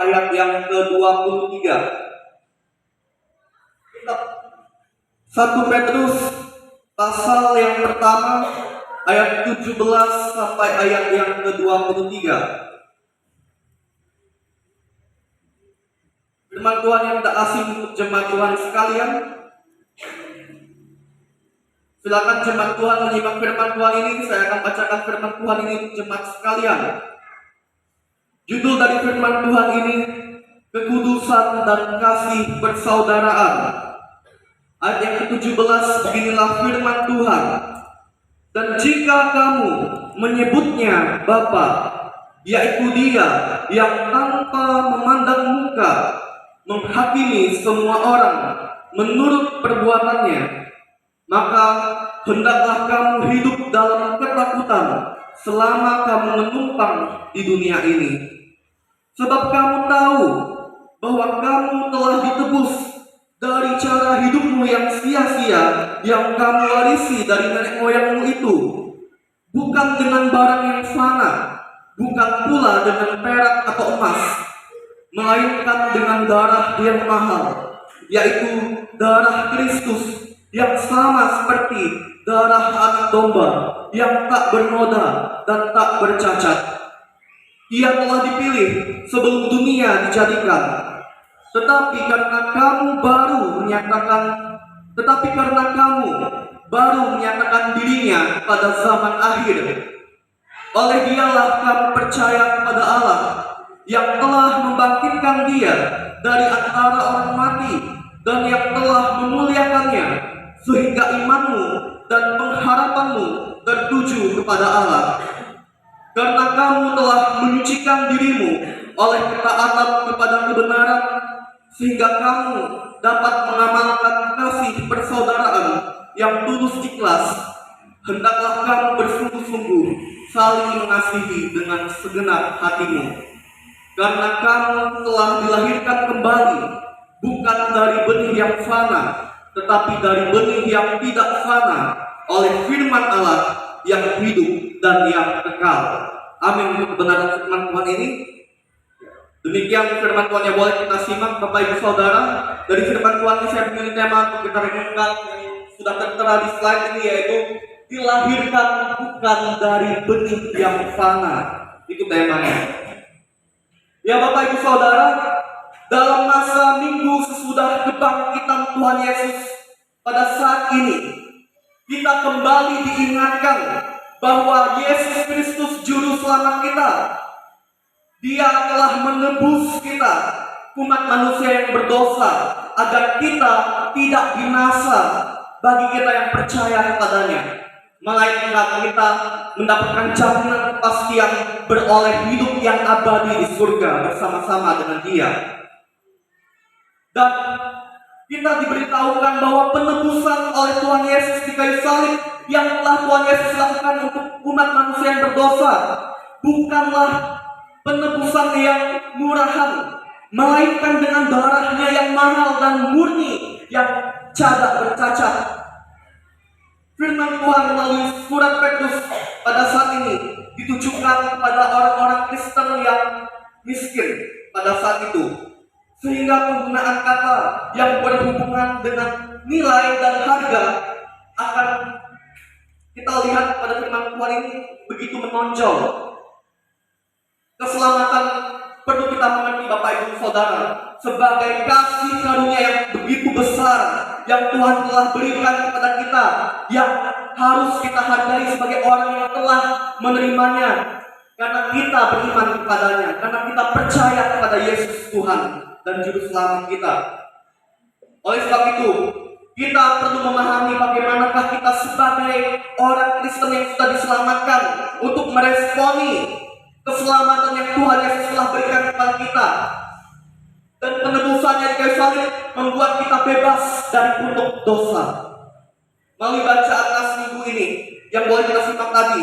ayat yang ke-23. Kitab 1 Petrus pasal yang pertama ayat 17 sampai ayat yang ke-23. Firman Tuhan yang tak asing untuk jemaat Tuhan sekalian. Silakan jemaat Tuhan menyimak firman Tuhan ini. Saya akan bacakan firman Tuhan ini untuk jemaat sekalian. Judul dari firman Tuhan ini, kekudusan dan kasih persaudaraan. Ayat yang ke-17, beginilah firman Tuhan. Dan jika kamu menyebutnya Bapa, yaitu Dia yang tanpa memandang muka menghakimi semua orang menurut perbuatannya, maka hendaklah kamu hidup dalam ketakutan selama kamu menumpang di dunia ini. Sebab kamu tahu bahwa kamu telah ditebus dari cara hidupmu yang sia-sia yang kamu warisi dari nenek moyangmu itu, bukan dengan barang yang fana, bukan pula dengan perak atau emas, melainkan dengan darah yang mahal, yaitu darah Kristus yang sama seperti darah anak domba yang tak bernoda dan tak bercacat. Ia telah dipilih sebelum dunia dijadikan. Tetapi karena kamu baru menyatakan dirinya pada zaman akhir, oleh Dialah kamu percaya kepada Allah yang telah membangkitkan Dia dari antara orang mati dan yang telah memuliakannya, sehingga imanmu dan pengharapanmu tertuju kepada Allah. Karena kamu telah menyucikan dirimu oleh ketaatan kepada kebenaran, sehingga kamu dapat mengamalkan kasih persaudaraan yang tulus ikhlas. Hendaklah kamu bersungguh-sungguh saling mengasihi dengan segenap hatimu, karena kamu telah dilahirkan kembali, bukan dari benih yang fana, tetapi dari benih yang tidak fana, oleh firman Allah yang hidup dan yang kekal. Amin. Untuk kebenaran firman Tuhan ini, demikian firman Tuhan yang boleh kita simak Bapak Ibu Saudara. Dari firman Tuhan ini saya memilih tema untuk kita renungkan yang sudah tertera di slide ini, yaitu dilahirkan bukan dari benih yang fana. Itu temanya. Ya Bapak Ibu Saudara, dalam masa minggu sesudah kebangkitan Tuhan Yesus, pada saat ini kita kembali diingatkan bahwa Yesus Kristus Juru Selamat kita, Dia telah menebus kita, umat manusia yang berdosa, agar kita tidak binasa bagi kita yang percaya kepadanya, melainkan kita mendapatkan jaminan kepastian beroleh hidup yang abadi di surga bersama-sama dengan Dia. Dan kita diberitahukan bahwa penebusan oleh Tuhan Yesus di kayu salib yang telah Tuhan Yesus lakukan untuk umat manusia yang berdosa bukanlah penebusan yang murahan, melainkan dengan darahnya yang mahal dan murni yang tidak bercacat. Firman Tuhan melalui surat Petrus pada saat ini ditujukan kepada orang-orang Kristen yang miskin pada saat itu, sehingga penggunaan kata yang berhubungan dengan nilai dan harga akan kita lihat pada firman Tuhan ini begitu menonjol. Keselamatan perlu kita mengerti Bapak Ibu Saudara sebagai kasih karunia yang begitu besar yang Tuhan telah berikan kepada kita, yang harus kita hargai sebagai orang yang telah menerimanya, karena kita beriman kepadanya, karena kita percaya kepada Yesus Tuhan dan Juru Selamat kita. Oleh sebab itu, kita perlu memahami bagaimanakah kita sebagai orang Kristen yang sudah diselamatkan untuk meresponi keselamatan yang Tuhan Yesus telah berikan kepada kita. Dan penebusannya di kayu salib membuat kita bebas dari kutuk dosa. Melalui bacaan nas minggu ini yang boleh kita simak tadi,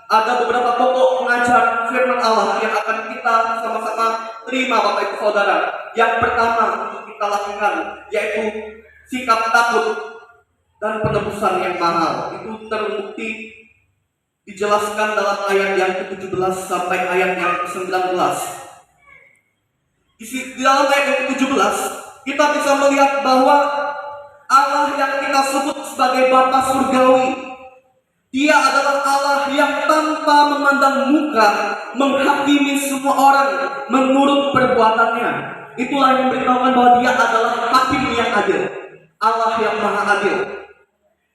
ada beberapa pokok pengajar firman Allah yang akan kita sama-sama terima Bapak Ibu Saudara. Yang pertama untuk kita lakukan yaitu sikap takut dan penebusan yang mahal. Itu terbukti dijelaskan dalam ayat yang ke-17 sampai ayat yang ke-19. Di dalam ayat yang ke-17, kita bisa melihat bahwa Allah yang kita sebut sebagai Bapa Surgawi, Dia adalah Allah yang tanpa memandang muka menghakimi semua orang menurut perbuatannya. Itulah yang memberitahukan bahwa Dia adalah hakim yang adil, Allah yang maha adil.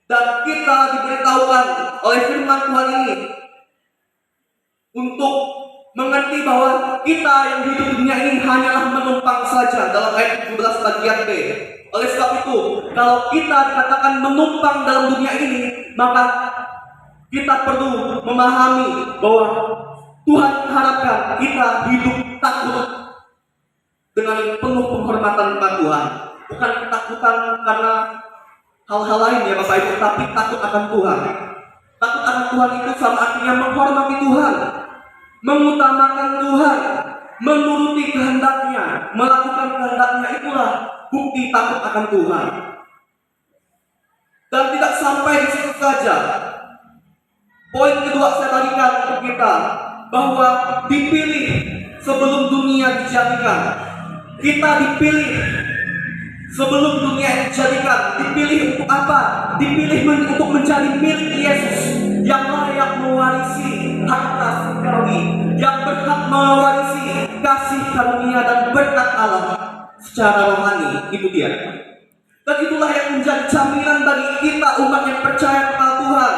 Dan kita diberitahukan oleh firman Tuhan ini untuk mengerti bahwa kita yang hidup di dunia ini hanyalah menumpang saja, dalam ayat 17 bagian B. Oleh sebab itu, kalau kita dikatakan menumpang dalam dunia ini, maka kita perlu memahami bahwa Tuhan mengharapkan kita hidup takut dengan penuh penghormatan kepada Tuhan. Bukan ketakutan karena hal-hal lain ya Bapak Ibu, tapi takut akan Tuhan. Takut akan Tuhan itu sama artinya menghormati Tuhan, mengutamakan Tuhan, menuruti kehendaknya, melakukan kehendaknya. Itulah bukti takut akan Tuhan. Dan tidak sampai di situ saja. Poin kedua saya bagikan untuk kita, bahwa dipilih sebelum dunia dijadikan. Kita dipilih sebelum dunia dijadikan. Dipilih untuk apa? Dipilih untuk menjadi milik Yesus, yang layak mewarisi harta surgawi, yang berhak mewarisi kasih karunia dan berkat Allah secara rohani. Itu dia. Dan itulah yang menjadi jaminan bagi kita umat yang percaya kepada Tuhan.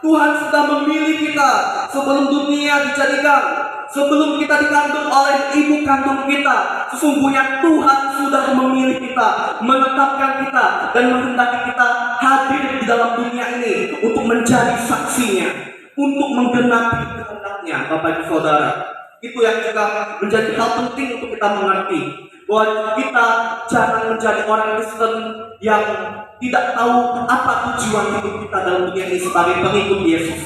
Tuhan sudah memilih kita sebelum dunia dijadikan, sebelum kita dikandung oleh ibu kandung kita. Sesungguhnya Tuhan sudah memilih kita, menetapkan kita, dan menghendaki kita hadir di dalam dunia ini untuk menjadi saksinya, untuk menggenapi kehendaknya. Bapak Ibu Saudara, itu yang juga menjadi hal penting untuk kita mengerti, bahwa kita jangan menjadi orang Kristen yang tidak tahu apa tujuan hidup kita dalam dunia ini sebagai pengikut Yesus.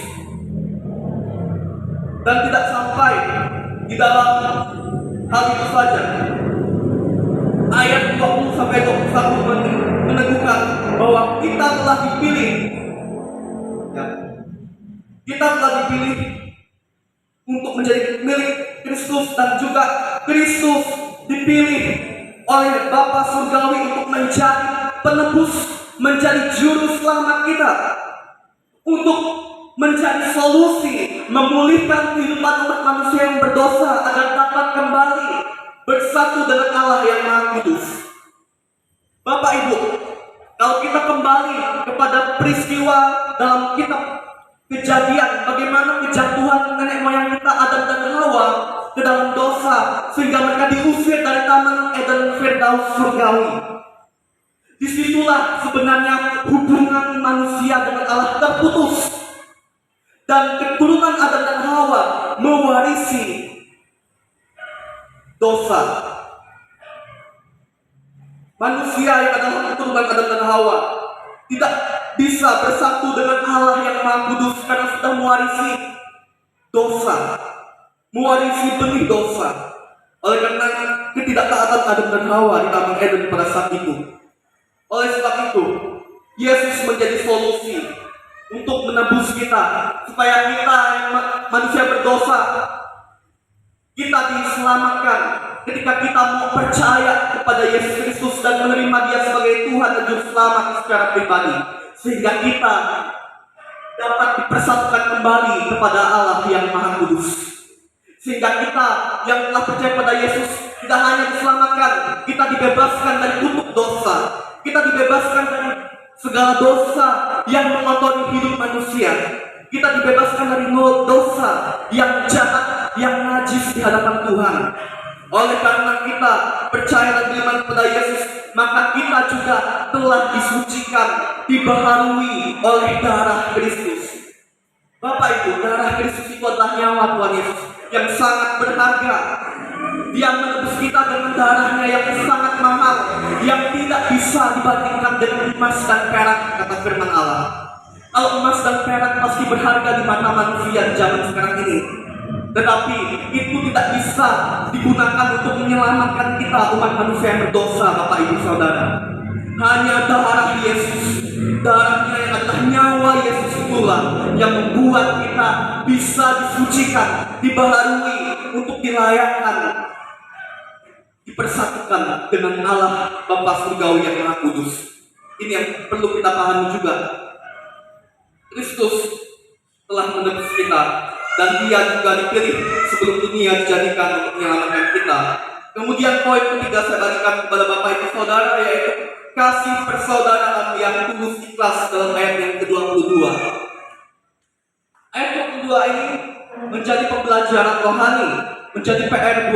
Dan tidak sampai di dalam hal itu saja. Ayat 20-21 meneguhkan bahwa kita telah dipilih, ya, kita telah dipilih untuk menjadi milik Kristus, dan juga Kristus dipilih oleh Bapa Surgawi untuk menjadi penebus, menjadi juru selamat kita, untuk menjadi solusi memulihkan kehidupan umat manusia yang berdosa agar dapat kembali bersatu dengan Allah yang Maha Kudus. Bapak Ibu, kalau kita kembali kepada peristiwa dalam kitab Kejadian, bagaimana kejatuhan nenek moyang kita Adam dan Hawa ke dalam dosa sehingga mereka diusir dari Taman Eden Firdaus surgawi. Disitulah sebenarnya hubungan manusia dengan Allah terputus, dan keturunan Adam dan Hawa mewarisi dosa. Manusia yang adalah keturunan Adam dan Hawa tidak bisa bersatu dengan Allah yang Maha Kudus karena sudah mewarisi dosa, mewarisi benih dosa. Oleh karena ketidaktaatan Adam dan Hawa di Taman Eden pada saat itu. Oleh sebab itu, Yesus menjadi solusi untuk menebus kita, supaya kita yang manusia berdosa, kita diselamatkan ketika kita mau percaya kepada Yesus Kristus dan menerima Dia sebagai Tuhan dan Juru Selamat secara pribadi, sehingga kita dapat dipersatukan kembali kepada Allah yang Maha Kudus. Sehingga kita yang telah percaya pada Yesus tidak hanya diselamatkan, kita dibebaskan dari kutuk dosa, kita dibebaskan dari segala dosa yang mengotori hidup manusia, kita dibebaskan dari dosa yang jahat, yang najis di hadapan Tuhan. Oleh karena kita percaya dan beriman kepada Yesus, maka kita juga telah disucikan, dibaharui oleh darah Kristus. Bapak Ibu, darah Kristus itu adalah nyawa Tuhan Yesus yang sangat berharga. Dia menebus kita dengan darahnya yang sangat mahal, yang tidak bisa dibandingkan dengan emas dan perak, kata firman Allah. Kalau emas dan perak pasti berharga di mata manusia di zaman sekarang ini, tetapi itu tidak bisa digunakan untuk menyelamatkan kita umat manusia yang berdosa. Bapak Ibu Saudara, hanya darah Yesus, darahnya yang adalah nyawa Yesus itulah yang membuat kita bisa disucikan, dibaharui untuk dilayakkan dipersatukan dengan Allah Bapa Surgawi yang Maha Kudus. Ini yang perlu kita pahami juga. Kristus telah menebus kita, dan Dia juga dipilih sebelum dunia dijadikan untuk menyelamatkan kita. Kemudian poin ketiga saya bagikan kepada Bapak Ibu Saudara, yaitu kasih persaudaraan yang tulus ikhlas dalam ayat yang ke-22. Ayat yang kedua ini menjadi pembelajaran rohani, menjadi PR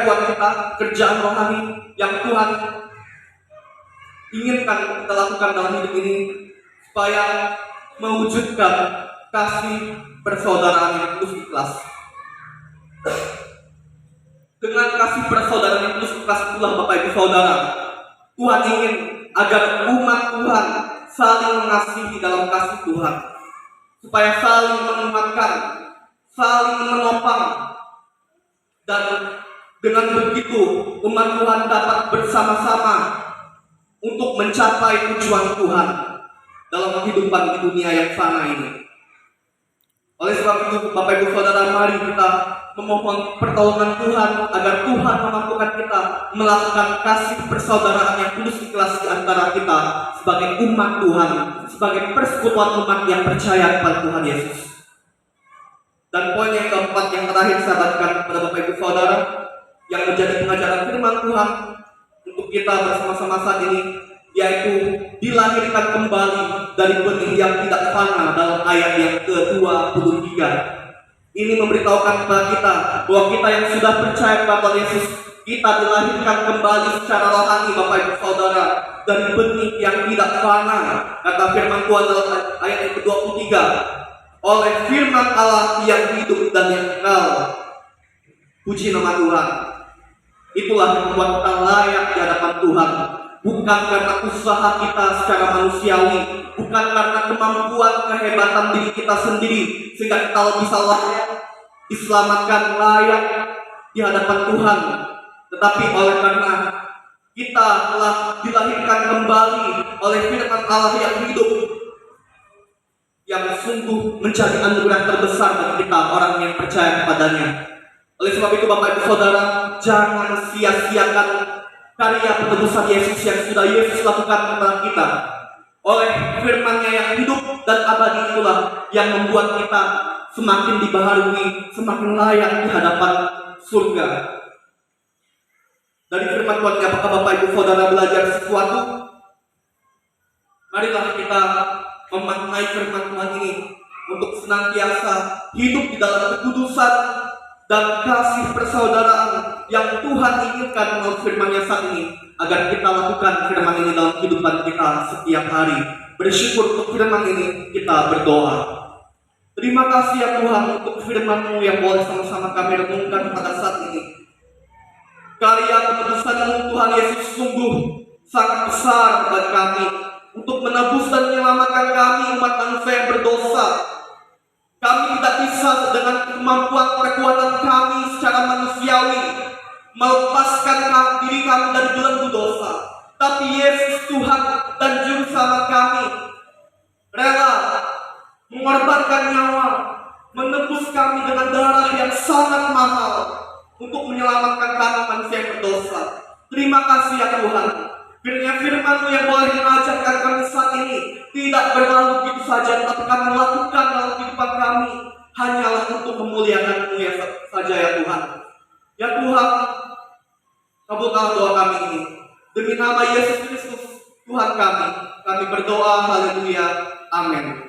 buat kita, kerjaan rohani yang Tuhan inginkan kita lakukan dalam hidup ini, supaya mewujudkan kasih persaudaraan yang tulus ikhlas. Dengan kasih persaudaraan yang tulus ikhlas itulah Bapak Ibu Saudara, Tuhan ingin agar umat Tuhan saling mengasihi dalam kasih Tuhan, supaya saling menguatkan, saling menopang, dan dengan begitu umat Tuhan dapat bersama-sama untuk mencapai tujuan Tuhan dalam kehidupan di dunia yang fana ini. Oleh sebab itu, Bapak Ibu Saudara, mari kita memohon pertolongan Tuhan agar Tuhan memampukan kita melakukan kasih persaudaraan yang tulus ikhlas di antara kita sebagai umat Tuhan, sebagai persekutuan umat yang percaya kepada Tuhan Yesus. Dan poin yang keempat yang terakhir saya bagikan kepada Bapak Ibu Saudara, yang menjadi pengajaran firman Tuhan untuk kita bersama-sama saat ini, yaitu dilahirkan kembali dari benih yang tidak fana dalam ayat yang ke-23. Ini memberitahukan kepada kita bahwa kita yang sudah percaya kepada Yesus, kita dilahirkan kembali secara rohani, Bapak Ibu Saudara, dari benih yang tidak fana. Kata firman Tuhan dalam ayat yang ke-23, oleh firman Allah yang hidup dan yang kekal. Puji nama Tuhan. Itulah yang membuat kita layak di hadapan Tuhan, bukan karena usaha kita secara manusiawi, bukan karena kemampuan kehebatan diri kita sendiri sehingga kita bisa layak diselamatkan, layak di hadapan Tuhan, tetapi oleh karena kita telah dilahirkan kembali oleh firman Allah yang hidup, yang sungguh menjadi anugerah terbesar bagi kita orang yang percaya kepadanya. Oleh sebab itu Bapak Ibu Saudara, jangan sia-siakan karya penebusan Yesus yang sudah Yesus lakukan kepada kita. Oleh firman-Nya yang hidup dan abadi itulah yang membuat kita semakin dibaharui, semakin layak di hadapan surga. Dari firman Tuhan, apakah Bapak Ibu Saudara belajar sesuatu? Marilah kita memaknai firman Tuhan ini untuk senantiasa hidup di dalam kekudusan dan kasih persaudaraan yang Tuhan inginkan melalui firman-Nya saat ini, agar kita lakukan firman ini dalam kehidupan kita setiap hari. Bersyukur untuk firman ini, kita berdoa. Terima kasih ya Tuhan untuk firman-Mu yang boleh sama-sama kami renungkan pada saat ini. Karya penebusan-Mu Tuhan Yesus sungguh sangat besar bagi kami, untuk menebus dan menyelamatkan kami umat manusia yang berdosa. Kami tidak bisa dengan kemampuan kekuatan kami secara manusiawi melepaskan diri kami dari belenggu dosa. Tapi Yesus Tuhan dan Juru Selamat kami rela mengorbankan nyawa, menebus kami dengan darah yang sangat mahal untuk menyelamatkan kami manusia yang berdosa. Terima kasih ya Tuhan. Kiranya firman-Mu yang boleh mengajarkan kami saat ini tidak berlalu begitu saja, tetapi kami lakukan dalam kehidupan kami hanyalah untuk memuliakan-Mu ya saja ya Tuhan. Ya Tuhan, kabulkanlah doa kami ini. Demi nama Yesus Kristus Tuhan kami berdoa, haleluya, amin.